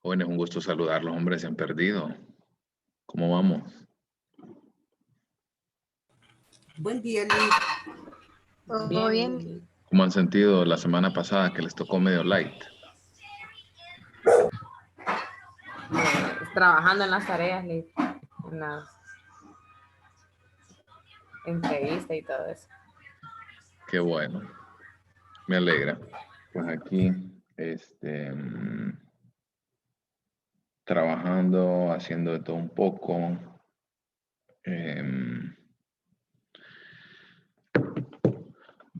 Jóvenes, un gusto saludarlos, hombres, se han perdido. ¿Cómo vamos? Buen día, Liz. ¿Todo bien? ¿Cómo han sentido la semana pasada que les tocó medio light? Trabajando en las tareas, Liz, en las entrevistas y todo eso. Qué bueno. Me alegra. Pues aquí, trabajando, haciendo de todo un poco.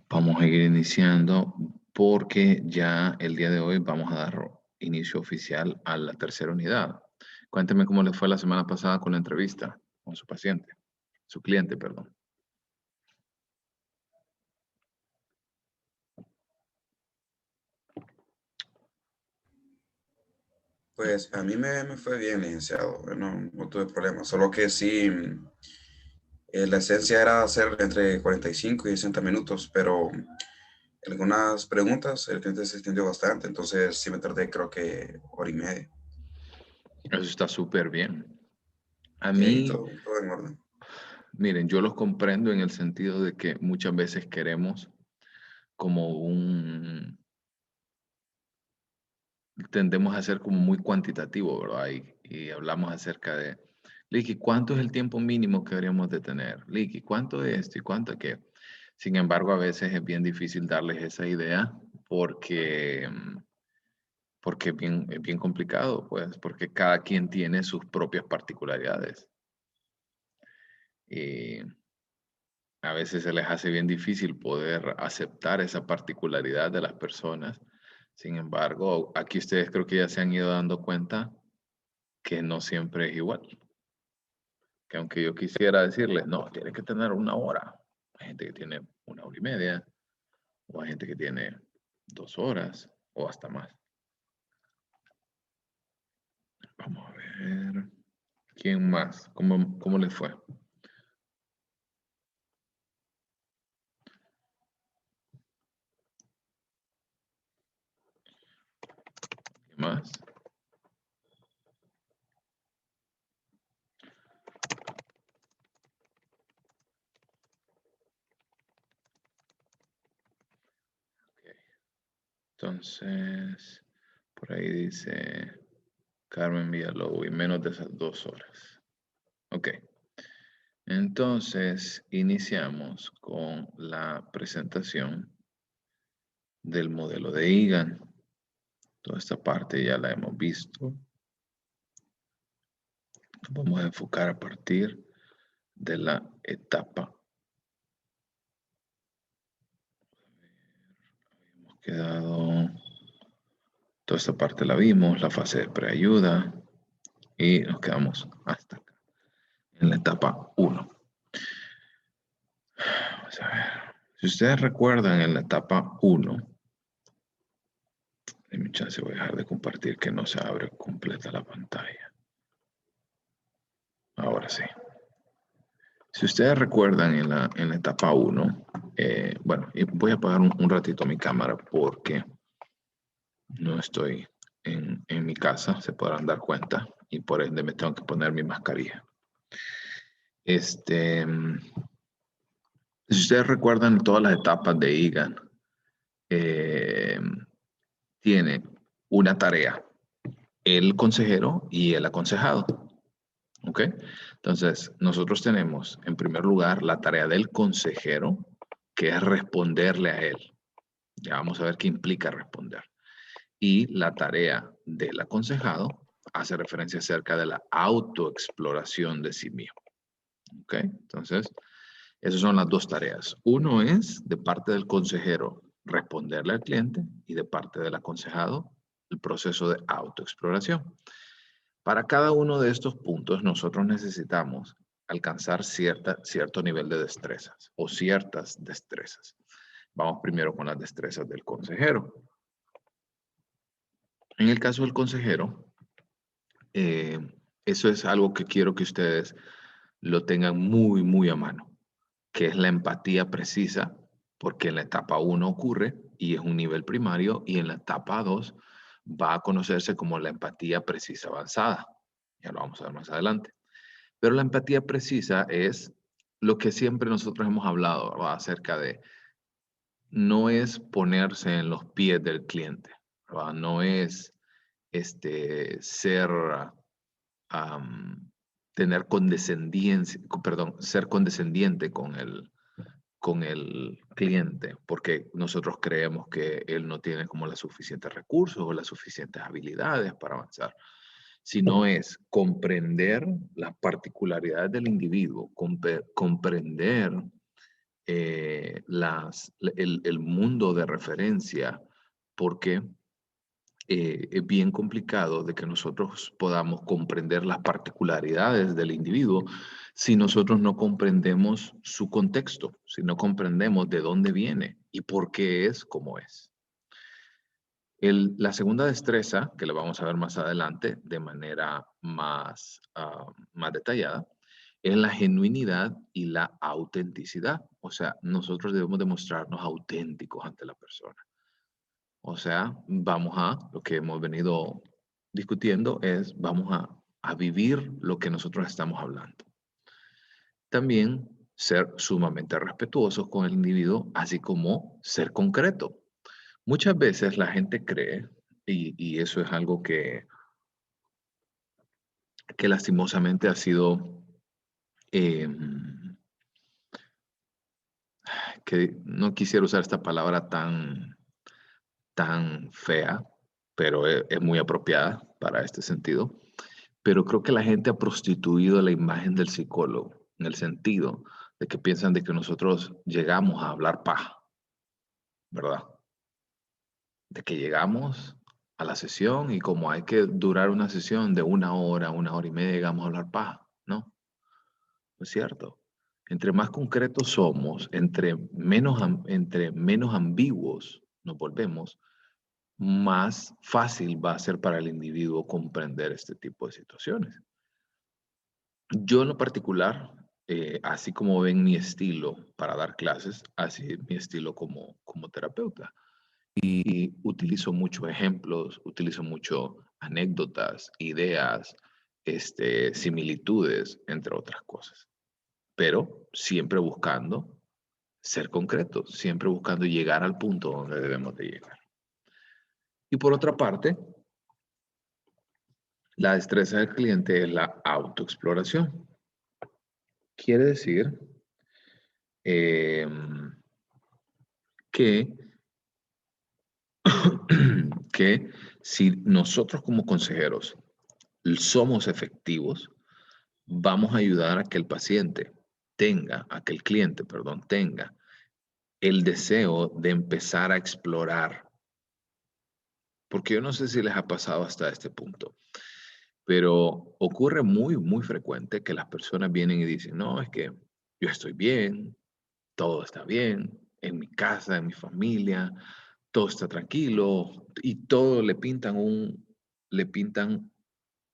Vamos a ir iniciando porque ya el día de hoy vamos a dar inicio oficial a la tercera unidad. Cuénteme cómo le fue la semana pasada con la entrevista con su paciente, su cliente, perdón. Pues a mí me fue bien, licenciado. No tuve problemas. Solo que sí, la esencia era hacer entre 45 y 60 minutos, pero algunas preguntas el cliente se extendió bastante, entonces sí me tardé creo que hora y media. Eso está súper bien. A Y ahí mí, todo en orden. miren, yo los comprendo en el sentido de que muchas veces queremos como tendemos a ser como muy cuantitativo, ¿verdad? Y hablamos acerca de, Licky, ¿cuánto es el tiempo mínimo que deberíamos de tener? Licky, ¿cuánto es esto y cuánto qué? Sin embargo, a veces es bien difícil darles esa idea porque, porque es bien complicado, pues, porque cada quien tiene sus propias particularidades. Y a veces se les hace bien difícil poder aceptar esa particularidad de las personas. Sin embargo, aquí ustedes creo que ya se han ido dando cuenta que no siempre es igual. Que aunque yo quisiera decirles, no, tiene que tener una hora. Hay gente que tiene una hora y media, o hay gente que tiene 2 horas, o hasta más. Vamos a ver. ¿Quién más? ¿Cómo les fue? ¿Quién más? Okay. Entonces, por ahí dice Carmen Villalobos, y menos de esas 2 horas. Ok. Entonces, iniciamos con la presentación del modelo de Egan. Toda esta parte ya la hemos visto. Nos vamos a enfocar a partir de la etapa. Hemos quedado, toda esta parte la vimos, la fase de preayuda, y nos quedamos hasta acá, en la etapa 1. Vamos a ver. Si ustedes recuerdan en la etapa 1, denme chance, voy a dejar de compartir que no se abre completa la pantalla. Ahora sí. Si ustedes recuerdan en la etapa 1, bueno, y voy a apagar un ratito mi cámara porque no estoy en mi casa, se podrán dar cuenta, y por ende me tengo que poner mi mascarilla. Si ustedes recuerdan todas las etapas de Egan, tiene una tarea, el consejero y el aconsejado. ¿Ok? Entonces, nosotros tenemos, en primer lugar, la tarea del consejero, que es responderle a él. Ya vamos a ver qué implica responder. Y la tarea del aconsejado hace referencia acerca de la autoexploración de sí mismo. ¿Ok? Entonces, esas son las dos tareas. Uno es de parte del consejero responderle al cliente y de parte del aconsejado el proceso de autoexploración. Para cada uno de estos puntos nosotros necesitamos alcanzar cierto nivel de destrezas o ciertas destrezas. Vamos primero con las destrezas del consejero. En el caso del consejero, eso es algo que quiero que ustedes lo tengan muy, muy a mano, que es la empatía precisa, porque en la etapa 1 ocurre y es un nivel primario, y en la etapa 2 va a conocerse como la empatía precisa avanzada. Ya lo vamos a ver más adelante. Pero la empatía precisa es lo que siempre nosotros hemos hablado, ¿verdad? Acerca de, no es ponerse en los pies del cliente, ¿verdad? No es ser, tener condescendencia, perdón, ser condescendiente con el cliente, porque nosotros creemos que él no tiene como los suficientes recursos o las suficientes habilidades para avanzar, sino es comprender las particularidades del individuo, comprender el mundo de referencia, porque es bien complicado de que nosotros podamos comprender las particularidades del individuo si nosotros no comprendemos su contexto, si no comprendemos de dónde viene y por qué es como es. La segunda destreza, que la vamos a ver más adelante de manera más detallada, es la genuinidad y la autenticidad. O sea, nosotros debemos demostrarnos auténticos ante la persona. O sea, lo que hemos venido discutiendo es, a vivir lo que nosotros estamos hablando. También ser sumamente respetuosos con el individuo, así como ser concreto. Muchas veces la gente cree, y eso es algo que lastimosamente ha sido, que no quisiera usar esta palabra tan fea, pero es muy apropiada para este sentido. Pero creo que la gente ha prostituido la imagen del psicólogo, en el sentido de que piensan de que nosotros llegamos a hablar paja, ¿verdad? De que llegamos a la sesión y como hay que durar una sesión de 1 hora y media, llegamos a hablar paja, ¿no? No es cierto. Entre más concretos somos, entre menos ambiguos nos volvemos, más fácil va a ser para el individuo comprender este tipo de situaciones. Yo en lo particular, así como ven mi estilo para dar clases, así es mi estilo como terapeuta. Y utilizo muchos ejemplos, utilizo mucho anécdotas, ideas, similitudes, entre otras cosas. Pero siempre buscando ser concretos, siempre buscando llegar al punto donde debemos de llegar. Y por otra parte, la destreza del cliente es la autoexploración. Quiere decir que, que si nosotros como consejeros somos efectivos, vamos a ayudar a que el paciente a que el cliente, perdón, tenga el deseo de empezar a explorar. Porque yo no sé si les ha pasado hasta este punto, pero ocurre muy frecuente que las personas vienen y dicen, no, es que yo estoy bien, todo está bien, en mi casa, en mi familia, todo está tranquilo y todo le pintan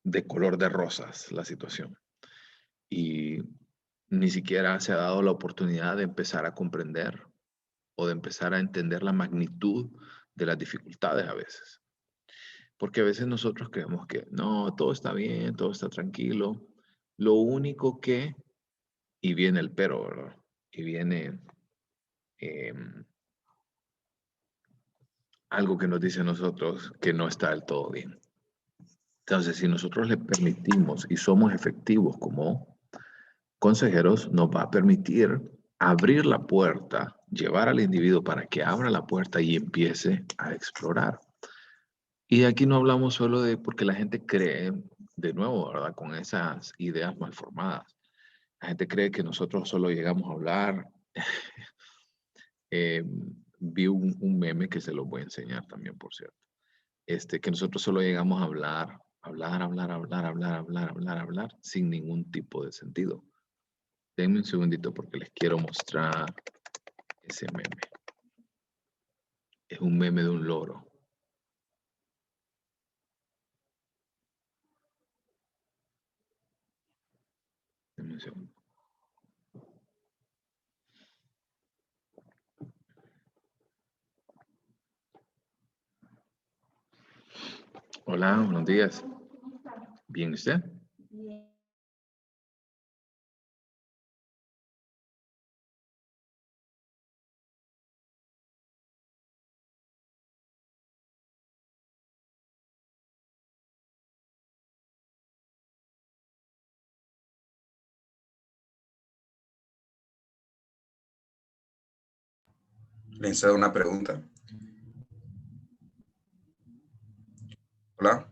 de color de rosas la situación. Y ni siquiera se ha dado la oportunidad de empezar a comprender o de empezar a entender la magnitud de las dificultades a veces. Porque a veces nosotros creemos que no, todo está bien, todo está tranquilo. Lo único que, y viene el pero, ¿verdad? Y viene algo que nos dice a nosotros que no está del todo bien. Entonces, si nosotros le permitimos y somos efectivos como consejeros, nos va a permitir abrir la puerta, llevar al individuo para que abra la puerta y empiece a explorar. Y aquí no hablamos solo de porque la gente cree, de nuevo, ¿verdad? Con esas ideas mal formadas. La gente cree que nosotros solo llegamos a hablar. Eh, vi un meme que se los voy a enseñar también, por cierto. Que nosotros solo llegamos a hablar, sin ningún tipo de sentido. Denme un segundito porque les quiero mostrar ese meme. Es un meme de un loro. Denme un segundo. Hola, buenos días. ¿Bien usted? Le hice una pregunta. Hola.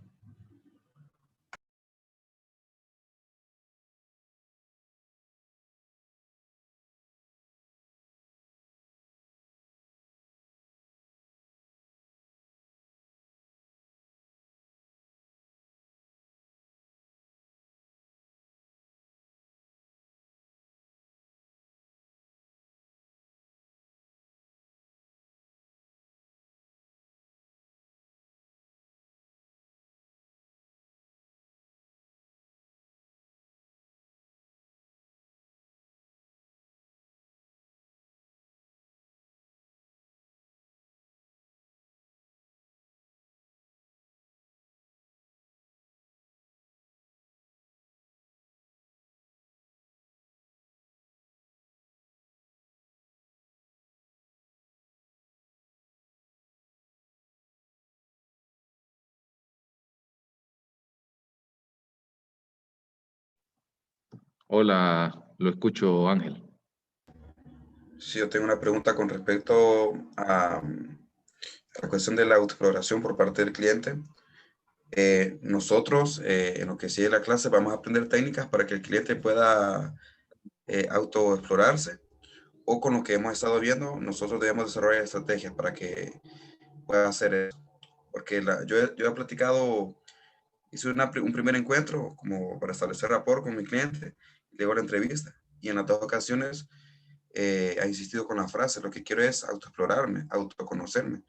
Hola, lo escucho, Ángel. Sí, yo tengo una pregunta con respecto a la cuestión de la autoexploración por parte del cliente. Nosotros, en lo que sigue la clase, vamos a aprender técnicas para que el cliente pueda autoexplorarse, o con lo que hemos estado viendo, nosotros debemos desarrollar estrategias para que pueda hacer eso. Porque yo he platicado, hice un primer encuentro como para establecer rapport con mi cliente, y luego la entrevista. Y en las dos ocasiones ha insistido con la frase, lo que quiero es autoexplorarme, autoconocerme.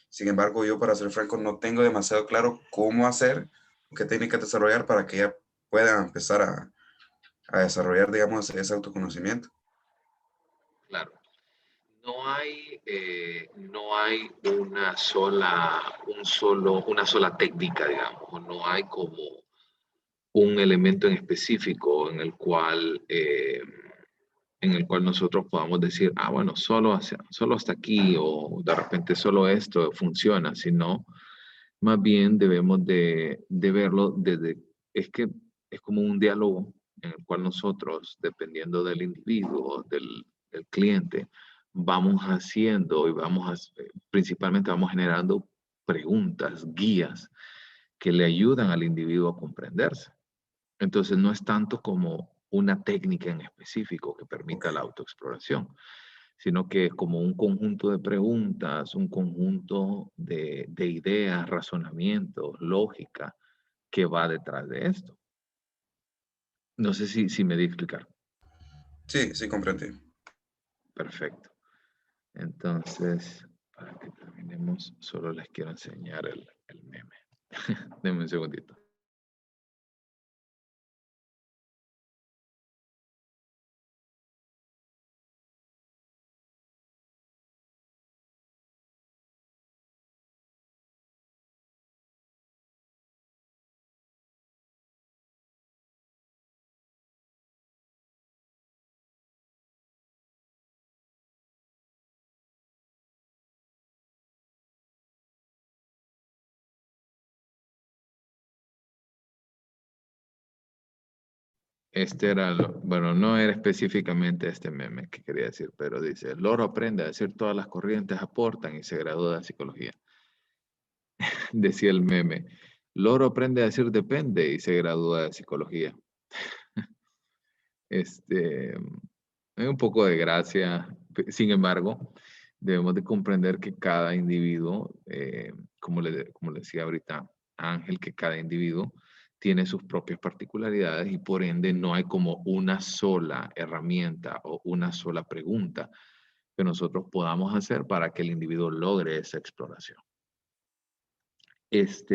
Sin embargo, yo, para ser franco, no tengo demasiado claro cómo hacer, qué técnicas desarrollar para que ella pueda empezar a desarrollar, digamos, ese autoconocimiento. Claro. No hay una sola técnica, digamos, o no hay como un elemento en específico en el cual nosotros podamos decir, ah, bueno, solo hasta aquí o de repente solo esto funciona, sino más bien debemos de verlo es que es como un diálogo en el cual nosotros, dependiendo del individuo, del cliente, vamos haciendo y principalmente vamos generando preguntas, guías que le ayudan al individuo a comprenderse. Entonces, no es tanto como una técnica en específico que Ok, permita la autoexploración, sino que es como un conjunto de preguntas, un conjunto de ideas, razonamientos, lógica que va detrás de esto. No sé si me di a explicar. sí, sí, comprendí. Perfecto. Entonces, para que terminemos, solo les quiero enseñar el meme. Denme un segundito. Bueno, no era específicamente este meme que quería decir, pero dice, el loro aprende a decir todas las corrientes aportan y se gradúa de psicología. Decía el meme, loro aprende a decir depende y se gradúa de psicología. Hay un poco de gracia, sin embargo, debemos de comprender que cada individuo, como le decía ahorita Ángel, que cada individuo tiene sus propias particularidades y por ende no hay como una sola herramienta o una sola pregunta que nosotros podamos hacer para que el individuo logre esa exploración.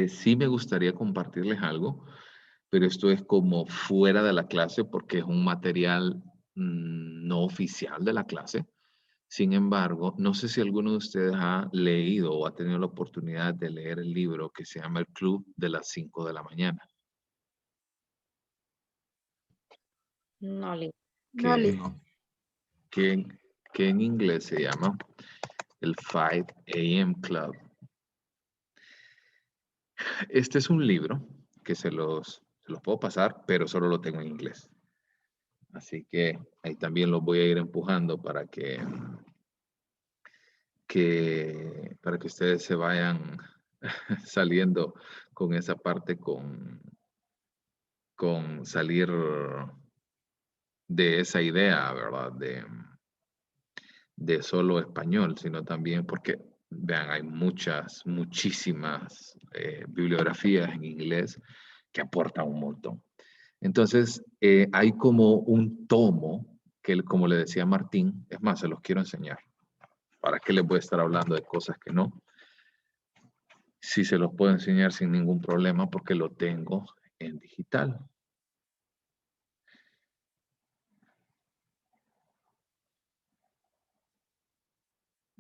Sí me gustaría compartirles algo, pero esto es como fuera de la clase porque es un material no oficial de la clase. Sin embargo, no sé si alguno de ustedes ha leído o ha tenido la oportunidad de leer el libro que se llama El Club de las 5 de la mañana. No, Liz. No, Que, Liz. que en inglés se llama el 5 a.m. Club. Este es un libro que se los puedo pasar, pero solo lo tengo en inglés. Así que ahí también los voy a ir empujando para para que ustedes se vayan saliendo con esa parte, con salir de esa idea, ¿verdad? De solo español, sino también porque, vean, hay muchísimas bibliografías en inglés que aportan un montón. Entonces, hay como un tomo que, como le decía Martín, es más, se los quiero enseñar. ¿Para qué les voy a estar hablando de cosas que no? Sí se los puedo enseñar sin ningún problema porque lo tengo en digital.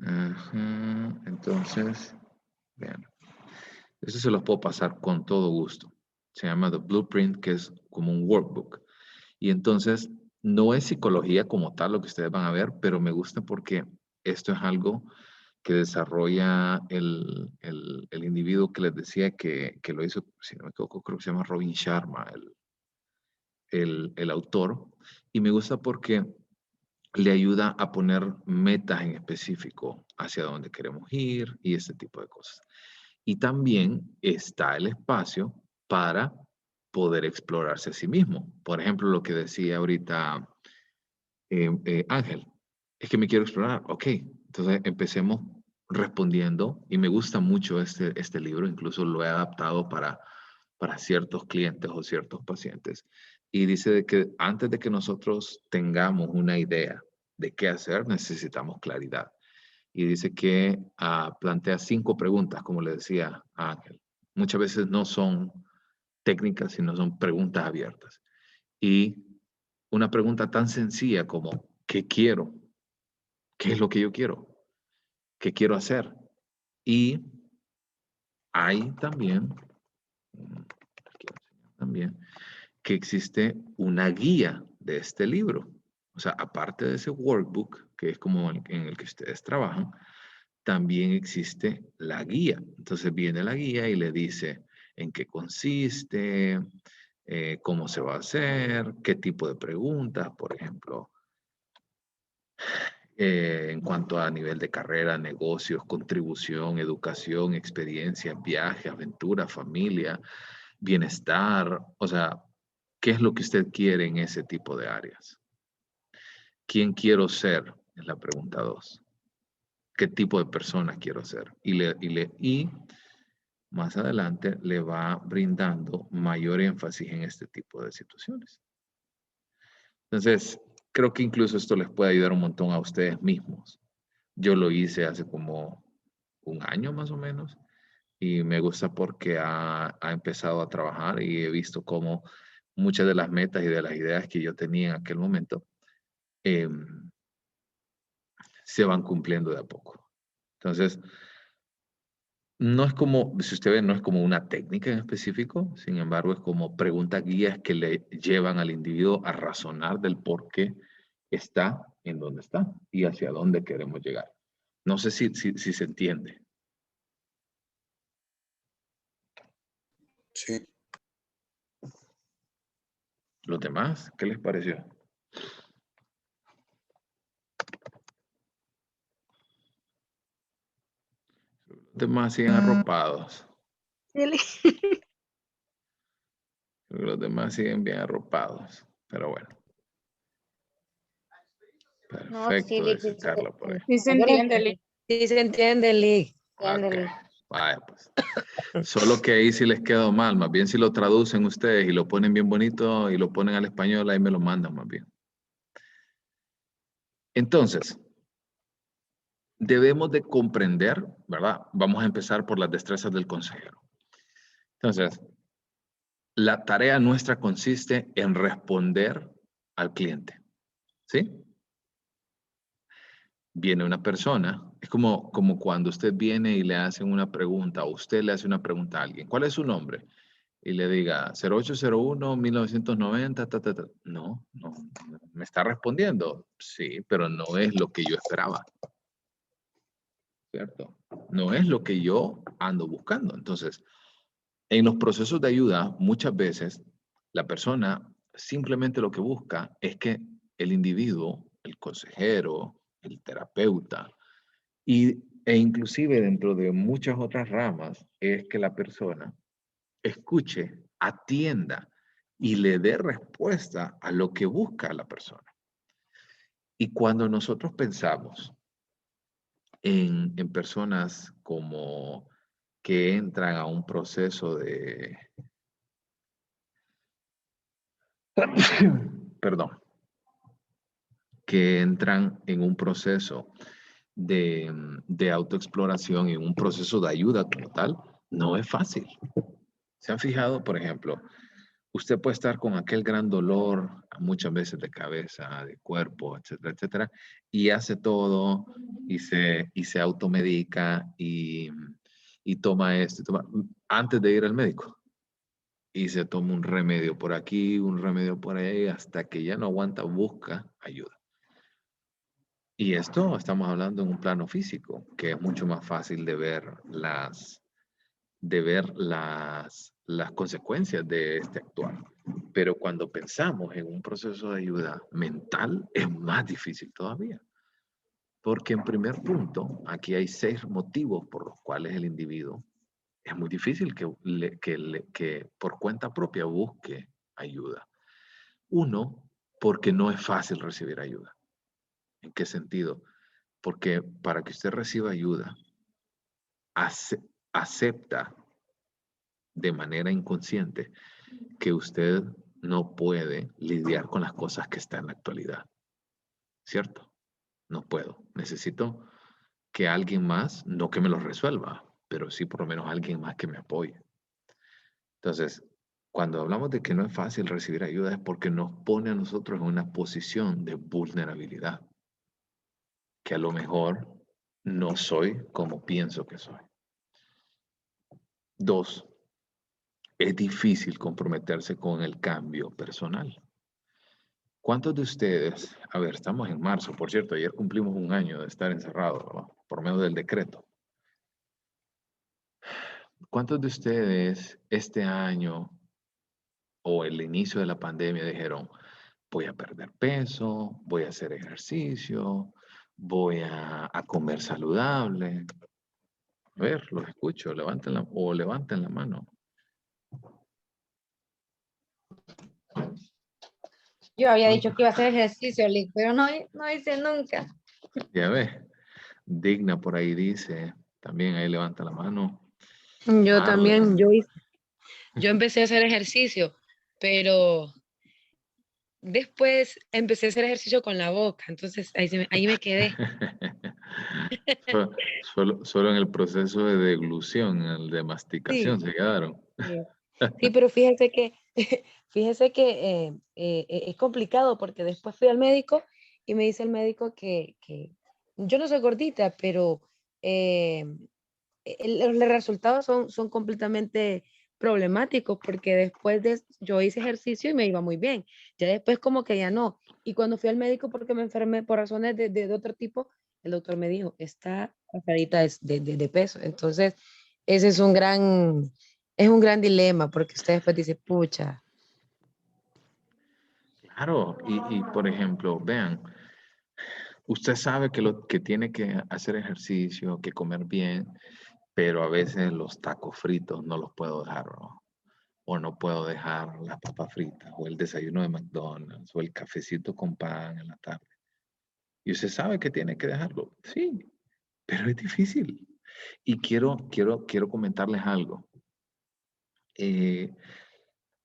Ajá, entonces, vean. Eso se los puedo pasar con todo gusto. Se llama The Blueprint, que es como un workbook. Y entonces, no es psicología como tal lo que ustedes van a ver, pero me gusta porque esto es algo que desarrolla el individuo que les decía que lo hizo, si no me equivoco, creo que se llama Robin Sharma, el autor. Y me gusta porque le ayuda a poner metas en específico hacia dónde queremos ir y ese tipo de cosas. Y también está el espacio para poder explorarse a sí mismo. Por ejemplo, lo que decía ahorita Ángel, es que me quiero explorar. Ok, entonces empecemos respondiendo y me gusta mucho este libro, incluso lo he adaptado para ciertos clientes o ciertos pacientes. Y dice de que antes de que nosotros tengamos una idea de qué hacer, necesitamos claridad. Y dice que plantea 5 preguntas, como le decía a Ángel. Muchas veces no son técnicas, sino son preguntas abiertas. Y una pregunta tan sencilla como, ¿qué quiero? ¿Qué es lo que yo quiero? ¿Qué quiero hacer? Y hay también que existe una guía de este libro. O sea, aparte de ese workbook, que es como en el que ustedes trabajan, también existe la guía. Entonces viene la guía y le dice en qué consiste, cómo se va a hacer, qué tipo de preguntas, por ejemplo, en cuanto a nivel de carrera, negocios, contribución, educación, experiencia, viaje, aventura, familia, bienestar, o sea, ¿qué es lo que usted quiere en ese tipo de áreas? ¿Quién quiero ser? Es la pregunta 2. ¿Qué tipo de persona quiero ser? Y más adelante le va brindando mayor énfasis en este tipo de situaciones. Entonces, creo que incluso esto les puede ayudar un montón a ustedes mismos. Yo lo hice hace como un año más o menos y me gusta porque ha empezado a trabajar y he visto cómo muchas de las metas y de las ideas que yo tenía en aquel momento se van cumpliendo de a poco. Entonces, no es como, si usted ve, no es como una técnica en específico, sin embargo, es como preguntas guías que le llevan al individuo a razonar del por qué está en donde está y hacia dónde queremos llegar. No sé si se entiende. Sí. ¿Los demás? ¿Qué les pareció? Los demás siguen arropados. Sí, Los demás siguen bien arropados. Pero bueno. No, sí, Perfecto, Liz. dice Carla por ahí. Sí se entiende, Liz. Sí se entiende, Liz. Ok, vaya pues. Solo que ahí sí les quedó mal. Más bien si lo traducen ustedes y lo ponen bien bonito y lo ponen al español, ahí me lo mandan más bien. Entonces, debemos de comprender, ¿verdad? Vamos a empezar por las destrezas del consejero. Entonces, la tarea nuestra consiste en responder al cliente, ¿sí? viene una persona, es como cuando usted viene y le hacen una pregunta, o usted le hace una pregunta a alguien, ¿cuál es su nombre? Y le diga 0801-1990, ta, ta, ta. No, me está respondiendo. Sí, pero no es lo que yo esperaba. ¿Cierto? No es lo que yo ando buscando. Entonces, en los procesos de ayuda, muchas veces la persona simplemente lo que busca es que el individuo, el consejero, el terapeuta, e inclusive dentro de muchas otras ramas, es que la persona escuche, atienda y le dé respuesta a lo que busca la persona. Y cuando nosotros pensamos en personas como que entran a un proceso de, perdón, que entran en un proceso de autoexploración y un proceso de ayuda como tal, no es fácil. ¿Se han fijado, por ejemplo? Usted puede estar con aquel gran dolor, muchas veces de cabeza, de cuerpo, etcétera, etcétera, y hace todo y se automedica y toma esto, antes de ir al médico. Y se toma un remedio por aquí, un remedio por ahí, hasta que ya no aguanta, busca ayuda. Y esto estamos hablando en un plano físico, que es mucho más fácil de ver las consecuencias de este actuar. Pero cuando pensamos en un proceso de ayuda mental, es más difícil todavía. Porque en primer punto, aquí hay 6 motivos por los cuales el individuo es muy difícil que por cuenta propia busque ayuda. Uno, porque no es fácil recibir ayuda. ¿En qué sentido? Porque para que usted reciba ayuda, acepta de manera inconsciente que usted no puede lidiar con las cosas que está en la actualidad. ¿Cierto? No puedo. Necesito que alguien más, no que me lo resuelva, pero sí por lo menos alguien más que me apoye. Entonces, cuando hablamos de que no es fácil recibir ayuda es porque nos pone a nosotros en una posición de vulnerabilidad, que a lo mejor no soy como pienso que soy. 2, es difícil comprometerse con el cambio personal. ¿Cuántos de ustedes, a ver, estamos en marzo, por cierto, ayer cumplimos un año de estar encerrados, ¿verdad? Por medio del decreto. ¿Cuántos de ustedes este año o el inicio de la pandemia dijeron, voy a perder peso, voy a hacer ejercicio, voy a comer saludable? A ver, los escucho, levanten la mano. Yo había dicho que iba a hacer ejercicio, Lick, pero no hice nunca. Ya ves, Digna por ahí dice, también ahí levanta la mano. Yo también, Marlene. yo empecé a hacer ejercicio, pero después empecé a hacer ejercicio con la boca, entonces ahí me quedé. Solo en el proceso de deglución, el de masticación Sí, se quedaron. sí, sí, pero fíjese que es complicado porque después fui al médico y me dice el médico que yo no soy gordita, pero eh, los resultados son completamente problemáticos porque después yo hice ejercicio y me iba muy bien. Ya después como que ya no. Y cuando fui al médico porque me enfermé por razones de otro tipo, el doctor me dijo, está pasadita de peso. Entonces, ese es un gran dilema porque usted después dice, pucha. Claro, y por ejemplo, vean, usted sabe que tiene que hacer ejercicio, que comer bien, pero a veces los tacos fritos no los puedo dejar, ¿no? O no puedo dejar las papas fritas, o el desayuno de McDonald's, o el cafecito con pan en la tarde. Y usted sabe que tiene que dejarlo. Sí, pero es difícil. Y quiero comentarles algo.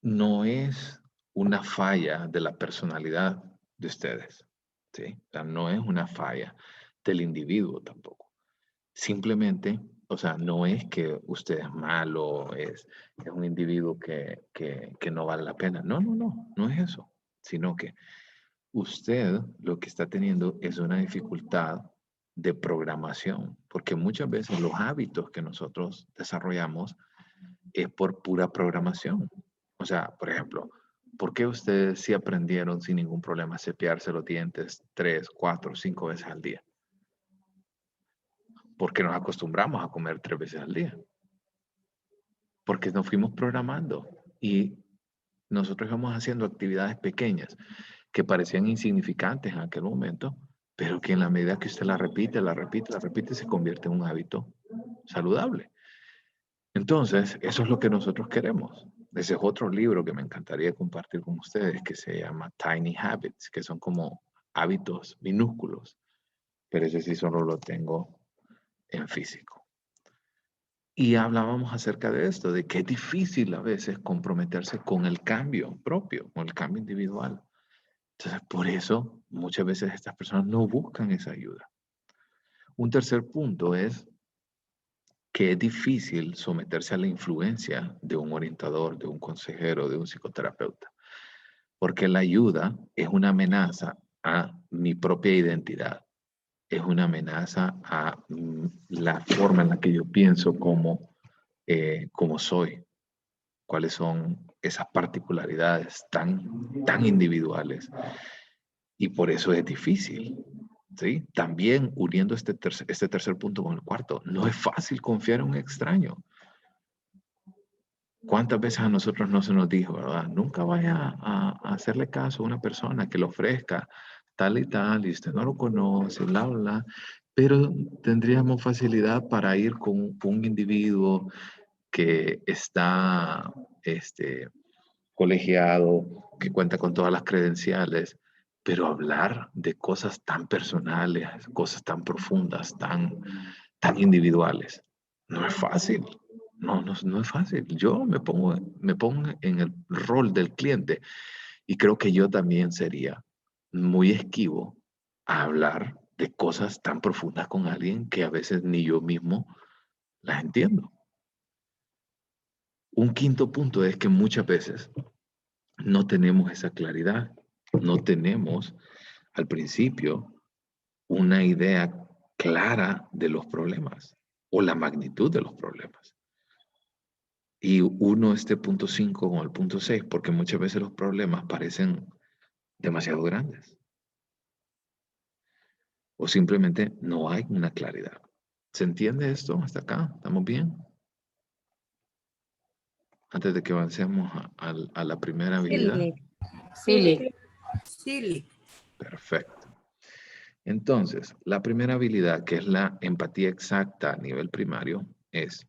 No es una falla de la personalidad de ustedes, ¿sí? O sea, no es una falla del individuo tampoco. Simplemente, o sea, no es que usted es malo, es un individuo que no vale la pena. No es eso. Sino que usted lo que está teniendo es una dificultad, de programación, porque muchas veces los hábitos que nosotros desarrollamos es por pura programación. O sea, por ejemplo, ¿por qué ustedes sí aprendieron sin ningún problema a cepillarse los dientes 3, 4, 5 veces al día? Porque nos acostumbramos a comer 3 veces al día. Porque nos fuimos programando y nosotros íbamos haciendo actividades pequeñas que parecían insignificantes en aquel momento, pero que en la medida que usted la repite, se convierte en un hábito saludable. Entonces, eso es lo que nosotros queremos. Ese es otro libro que me encantaría compartir con ustedes, que se llama Tiny Habits, que son como hábitos minúsculos, pero ese sí solo lo tengo en físico. Y hablábamos acerca de esto, de que es difícil a veces comprometerse con el cambio propio, con el cambio individual. Entonces, por eso muchas veces estas personas no buscan esa ayuda. Un tercer punto es que es difícil someterse a la influencia de un orientador, de un consejero, de un psicoterapeuta, porque la ayuda es una amenaza a mi propia identidad, es una amenaza a la forma en la que yo pienso como soy, cuáles son esas particularidades tan individuales. Y por eso es difícil, ¿sí? También uniendo este tercer punto con el cuarto, no es fácil confiar en un extraño. ¿Cuántas veces a nosotros no se nos dijo, verdad? Nunca vaya a hacerle caso a una persona que le ofrezca tal y usted no lo conoce, bla, bla, bla. Pero tendríamos facilidad para ir con un individuo que está colegiado, que cuenta con todas las credenciales, pero hablar de cosas tan personales, cosas tan profundas, tan individuales, no es fácil. No es fácil. Yo me pongo en el rol del cliente y creo que yo también sería muy esquivo a hablar de cosas tan profundas con alguien que a veces ni yo mismo las entiendo. Un quinto punto es que muchas veces no tenemos esa claridad, no tenemos al principio una idea clara de los problemas o la magnitud de los problemas. Y uno punto 5 con el punto 6, porque muchas veces los problemas parecen demasiado grandes. O simplemente no hay una claridad. ¿Se entiende esto hasta acá? ¿Estamos bien? Antes de que avancemos a la primera habilidad. Sí. Silly. Perfecto. Entonces, la primera habilidad, que es la empatía exacta a nivel primario, es,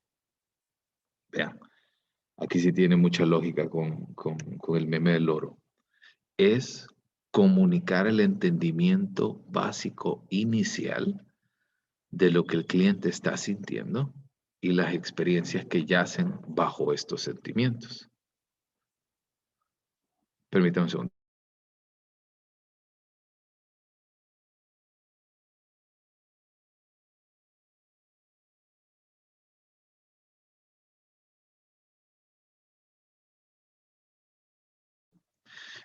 vean, aquí sí tiene mucha lógica con el meme del loro, es comunicar el entendimiento básico inicial de lo que el cliente está sintiendo y las experiencias que yacen bajo estos sentimientos. Permítame un segundo.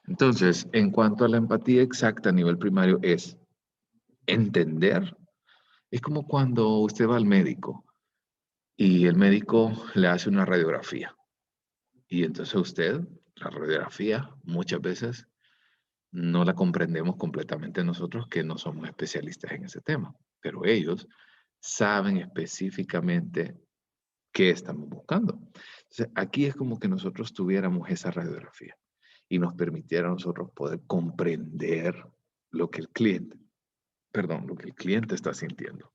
Entonces, en cuanto a la empatía exacta a nivel primario es entender. Es como cuando usted va al médico y el médico le hace una radiografía. Y entonces usted, la radiografía, muchas veces no la comprendemos completamente nosotros que no somos especialistas en ese tema. Pero ellos saben específicamente qué estamos buscando. Entonces, aquí es como que nosotros tuviéramos esa radiografía y nos permitiera a nosotros poder comprender lo que el cliente está sintiendo,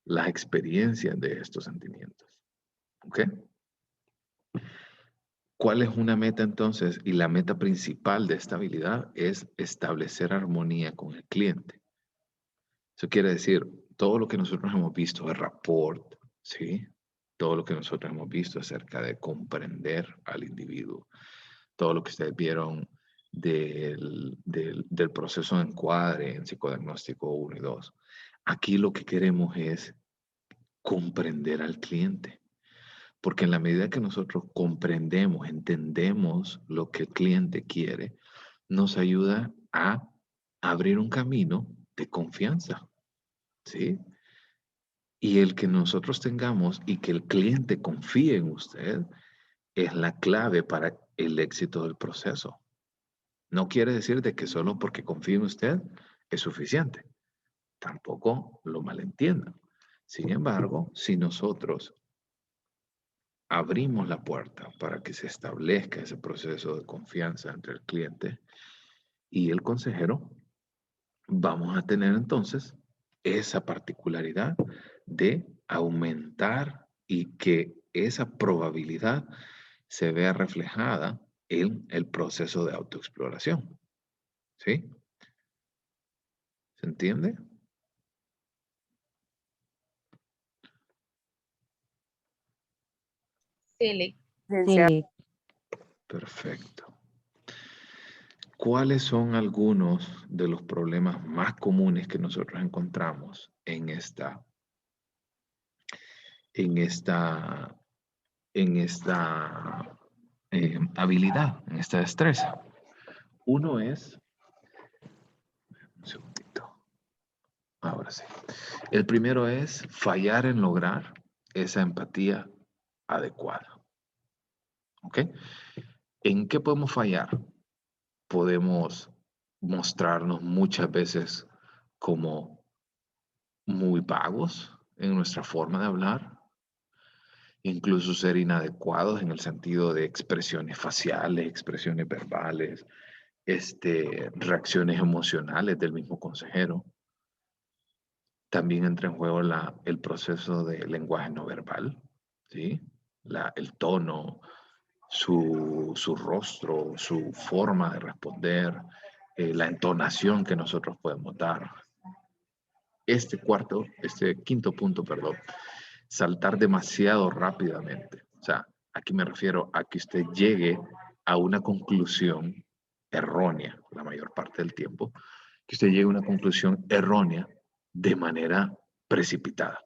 las experiencias de estos sentimientos. ¿Ok? ¿Cuál es una meta entonces? Y la meta principal de esta habilidad es establecer armonía con el cliente. Eso quiere decir, todo lo que nosotros hemos visto, el rapport, ¿sí? Todo lo que nosotros hemos visto acerca de comprender al individuo, todo lo que ustedes vieron del proceso de encuadre en psicodiagnóstico 1 y 2. Aquí lo que queremos es comprender al cliente. Porque en la medida que nosotros comprendemos, entendemos lo que el cliente quiere, nos ayuda a abrir un camino de confianza, ¿sí? Y el que nosotros tengamos y que el cliente confíe en usted es la clave para el éxito del proceso. No quiere decir de que solo porque confíe en usted es suficiente. Tampoco lo malentiendan. Sin embargo, si nosotros abrimos la puerta para que se establezca ese proceso de confianza entre el cliente y el consejero, vamos a tener entonces esa particularidad de aumentar y que esa probabilidad se vea reflejada en el proceso de autoexploración. ¿Sí? ¿Se entiende? Sí, Sí, Perfecto. ¿Cuáles son algunos de los problemas más comunes que nosotros encontramos en esta habilidad, en esta destreza? Uno es, un segundito, ahora sí. El primero es fallar en lograr esa empatía adecuada. ¿Ok? ¿En qué podemos fallar? Podemos mostrarnos muchas veces como muy vagos en nuestra forma de hablar, incluso ser inadecuados en el sentido de expresiones faciales, expresiones verbales, reacciones emocionales del mismo consejero. También entra en juego el proceso de lenguaje no verbal, ¿sí? El tono, su rostro, su forma de responder, la entonación que nosotros podemos dar. Este quinto punto, perdón, saltar demasiado rápidamente. O sea, aquí me refiero a que usted llegue a una conclusión errónea la mayor parte del tiempo, que usted llegue a una conclusión errónea de manera precipitada.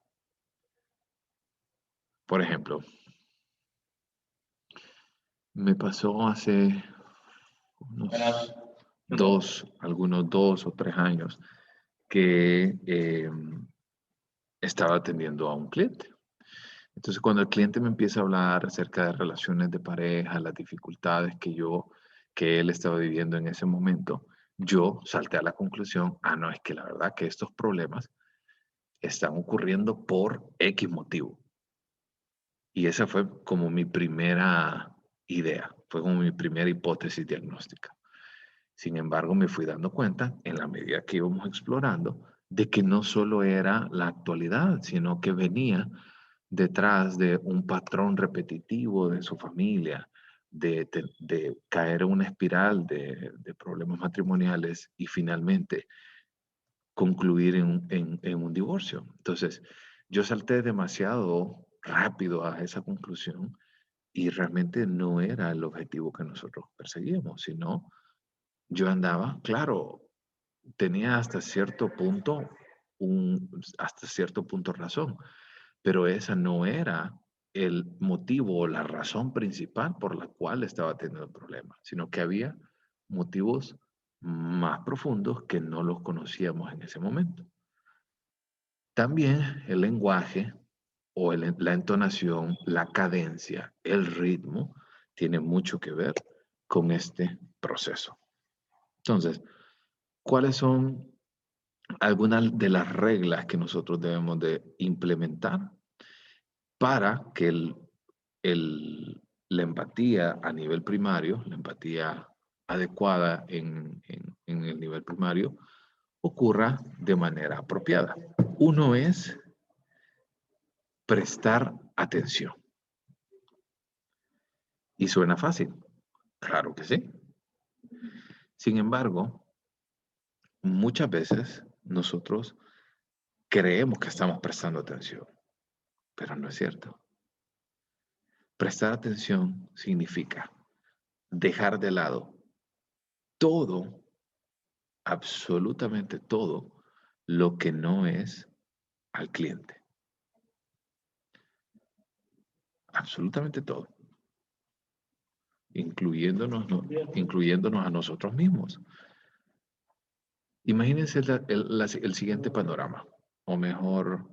Por ejemplo, me pasó hace algunos 2 o 3 años, que estaba atendiendo a un cliente. Entonces, cuando el cliente me empieza a hablar acerca de relaciones de pareja, las dificultades que él estaba viviendo en ese momento, yo salté a la conclusión, no, es que la verdad que estos problemas están ocurriendo por X motivo. Y esa fue como mi primera idea, fue como mi primera hipótesis diagnóstica. Sin embargo, me fui dando cuenta, en la medida que íbamos explorando, de que no solo era la actualidad, sino que venía detrás de un patrón repetitivo de su familia, de caer en una espiral de problemas matrimoniales y finalmente concluir en un divorcio. Entonces, yo salté demasiado rápido a esa conclusión y realmente no era el objetivo que nosotros perseguíamos, sino yo andaba, claro, tenía hasta cierto punto razón, pero esa no era el motivo o la razón principal por la cual estaba teniendo problemas, sino que había motivos más profundos que no los conocíamos en ese momento. También el lenguaje o la entonación, la cadencia, el ritmo, tiene mucho que ver con este proceso. Entonces, ¿cuáles son algunas de las reglas que nosotros debemos de implementar para que la empatía a nivel primario, la empatía adecuada en el nivel primario, ocurra de manera apropiada? Uno es prestar atención. ¿Y suena fácil? Claro que sí. Sin embargo, muchas veces nosotros creemos que estamos prestando atención, pero no es cierto. Prestar atención significa dejar de lado todo, absolutamente todo, lo que no es al cliente. Absolutamente todo. Incluyéndonos a nosotros mismos. Imagínense el siguiente panorama, o mejor,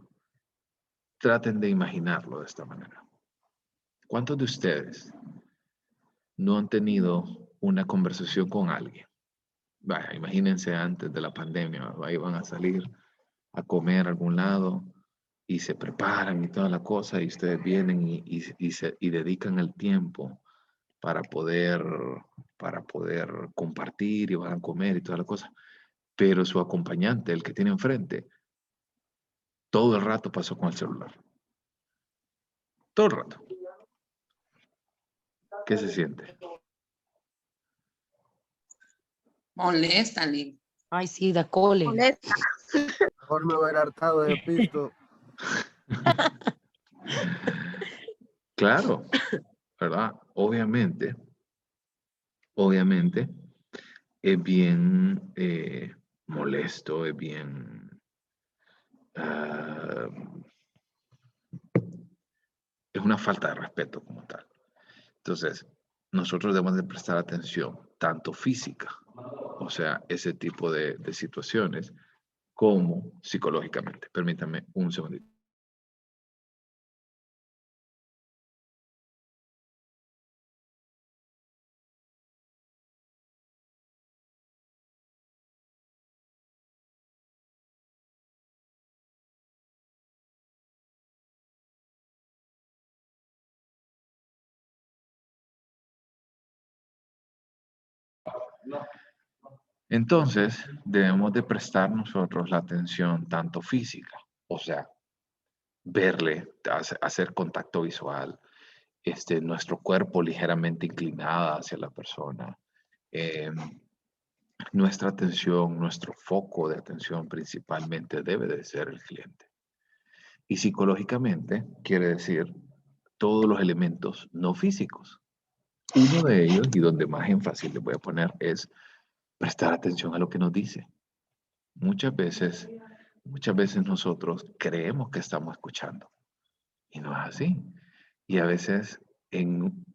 traten de imaginarlo de esta manera. ¿Cuántos de ustedes no han tenido una conversación con alguien? Vaya, imagínense antes de la pandemia, ahí van a salir a comer a algún lado y se preparan y toda la cosa y ustedes vienen y dedican el tiempo para poder compartir y van a comer y toda la cosa. Pero su acompañante, el que tiene enfrente, todo el rato pasó con el celular. Todo el rato. ¿Qué se siente? Molesta, Lili. Ay, sí, da cólera. Molesta. Mejor me hubiera hartado de pisto. Claro, ¿verdad? Obviamente, es bien molesto, es bien... es una falta de respeto como tal. Entonces, nosotros debemos de prestar atención, tanto física, o sea, ese tipo de situaciones, como psicológicamente. Permítanme un segundito. Entonces, debemos de prestar nosotros la atención tanto física, o sea, verle, hacer contacto visual, nuestro cuerpo ligeramente inclinado hacia la persona, nuestra atención, nuestro foco de atención principalmente debe de ser el cliente. Y psicológicamente quiere decir todos los elementos no físicos. Uno de ellos, y donde más énfasis le voy a poner, es prestar atención a lo que nos dice. Muchas veces nosotros creemos que estamos escuchando y no es así. Y a veces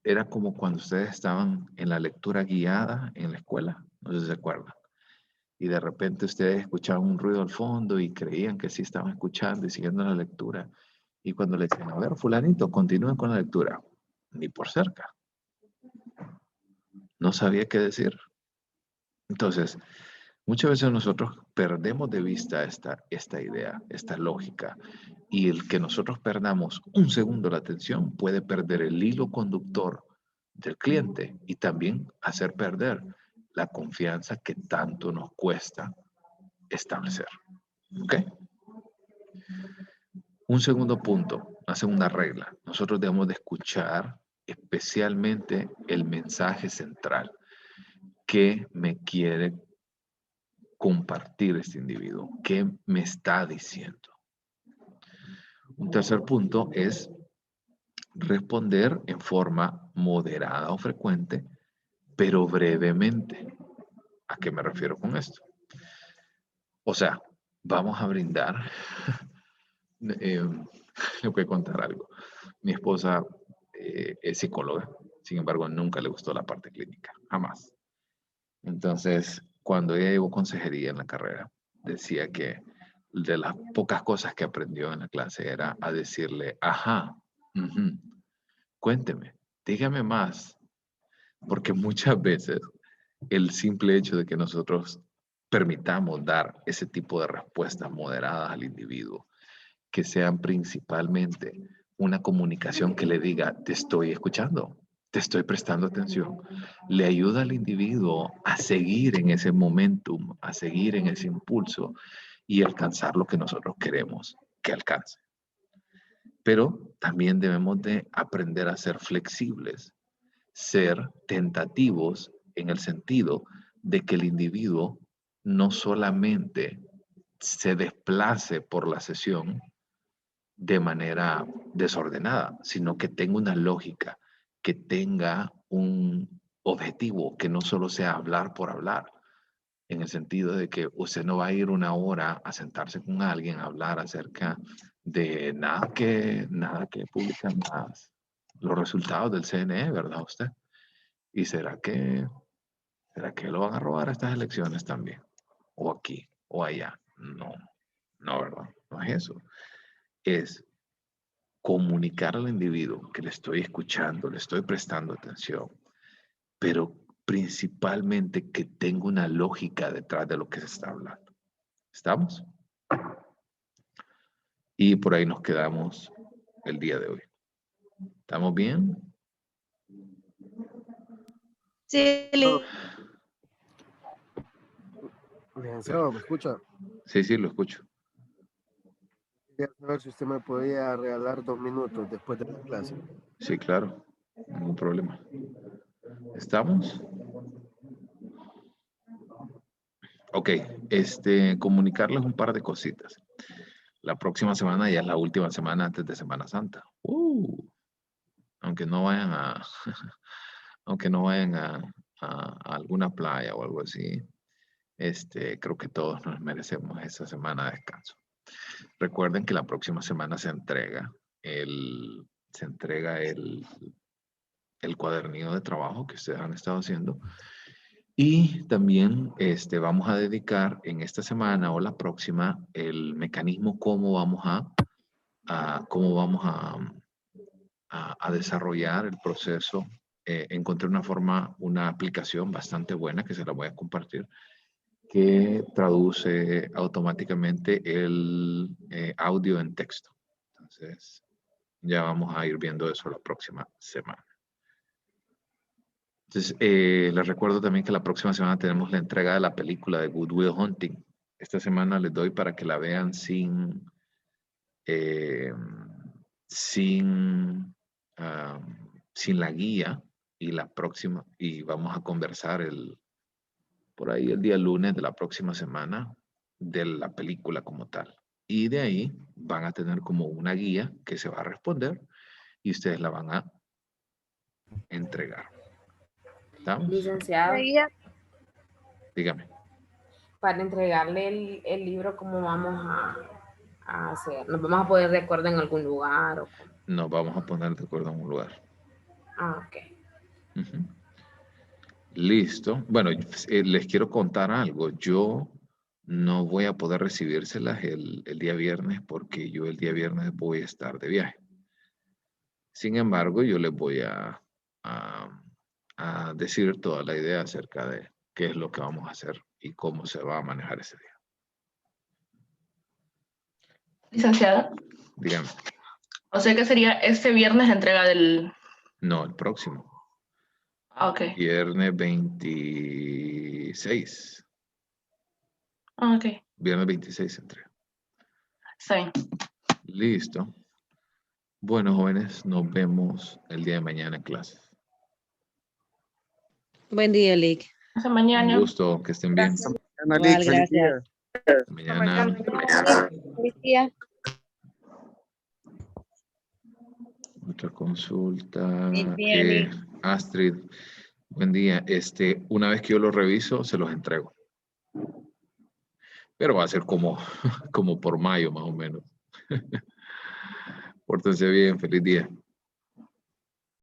era como cuando ustedes estaban en la lectura guiada en la escuela, no sé si se acuerdan. Y de repente ustedes escuchaban un ruido al fondo y creían que sí estaban escuchando y siguiendo la lectura. Y cuando le decían, a ver, fulanito, continúen con la lectura, ni por cerca. No sabía qué decir. Entonces, muchas veces nosotros perdemos de vista esta idea, esta lógica, y el que nosotros perdamos un segundo la atención puede perder el hilo conductor del cliente y también hacer perder la confianza que tanto nos cuesta establecer. ¿Ok? Un segundo punto, una segunda regla. Nosotros debemos de escuchar especialmente el mensaje central que me quiere compartir este individuo, qué me está diciendo. Un tercer punto es responder en forma moderada o frecuente, pero brevemente. ¿A qué me refiero con esto? O sea, vamos a brindar. Le voy a contar algo. Mi esposa es psicóloga, sin embargo, nunca le gustó la parte clínica, jamás. Entonces, cuando ella llevó consejería en la carrera, decía que de las pocas cosas que aprendió en la clase era a decirle, ajá, cuénteme, dígame más, porque muchas veces el simple hecho de que nosotros permitamos dar ese tipo de respuestas moderadas al individuo, que sean principalmente una comunicación que le diga, te estoy escuchando, te estoy prestando atención, le ayuda al individuo a seguir en ese momentum, a seguir en ese impulso y alcanzar lo que nosotros queremos que alcance. Pero también debemos de aprender a ser flexibles, ser tentativos en el sentido de que el individuo no solamente se desplace por la sesión de manera desordenada, sino que tenga una lógica, que tenga un objetivo, que no solo sea hablar por hablar, en el sentido de que usted no va a ir una hora a sentarse con alguien a hablar acerca de nada que publican los resultados del CNE, ¿verdad usted? ¿Y será que lo van a robar a estas elecciones también? O aquí, o allá. No, no, ¿verdad? No es eso. Es comunicar al individuo que le estoy escuchando, le estoy prestando atención, pero principalmente que tenga una lógica detrás de lo que se está hablando. ¿Estamos? Y por ahí nos quedamos el día de hoy. ¿Estamos bien? Sí, Liz. Licenciado, ¿me escucha? Sí, sí, lo escucho. Quería saber si usted me podía regalar 2 minutos después de la clase. Sí, claro. Ningún problema. ¿Estamos? Ok. Comunicarles un par de cositas. La próxima semana ya es la última semana antes de Semana Santa. Aunque no vayan a, aunque no vayan a alguna playa o algo así, creo que todos nos merecemos esa semana de descanso. Recuerden que la próxima semana se entrega el cuadernillo de trabajo que ustedes han estado haciendo. Y también vamos a dedicar en esta semana o la próxima el mecanismo cómo vamos a desarrollar el proceso. Encontré una aplicación bastante buena que se la voy a compartir, que traduce automáticamente el audio en texto. Entonces, ya vamos a ir viendo eso la próxima semana. Entonces, les recuerdo también que la próxima semana tenemos la entrega de la película de Good Will Hunting. Esta semana les doy para que la vean sin la guía, y la próxima, y vamos a conversar por ahí el día lunes de la próxima semana de la película como tal. Y de ahí van a tener como una guía que se va a responder y ustedes la van a entregar. ¿Estamos? Licenciado, Dígame. para entregarle el libro, ¿cómo vamos a hacer? ¿Nos vamos a poner de acuerdo en algún lugar? Nos vamos a poner de acuerdo en un lugar. Ok. Uh-huh. Listo. Bueno, les quiero contar algo. Yo no voy a poder recibírselas el día viernes porque yo el día viernes voy a estar de viaje. Sin embargo, yo les voy a decir toda la idea acerca de qué es lo que vamos a hacer y cómo se va a manejar ese día. Licenciada. Dígame. O sea que sería este viernes la entrega del... No, el próximo. Ok. Viernes 26. Ok. Viernes 26 se entrega. Está bien. Listo. Bueno, jóvenes, nos vemos el día de mañana en clases. Buen día, Lick. Hasta mañana. Un gusto, que estén bien. Igual, gracias. Hasta mañana. Feliz día. Otra consulta. Buen día, Lick. Astrid, buen día. Una vez que yo lo reviso, se los entrego. Pero va a ser como por mayo, más o menos. Pórtense bien, feliz día.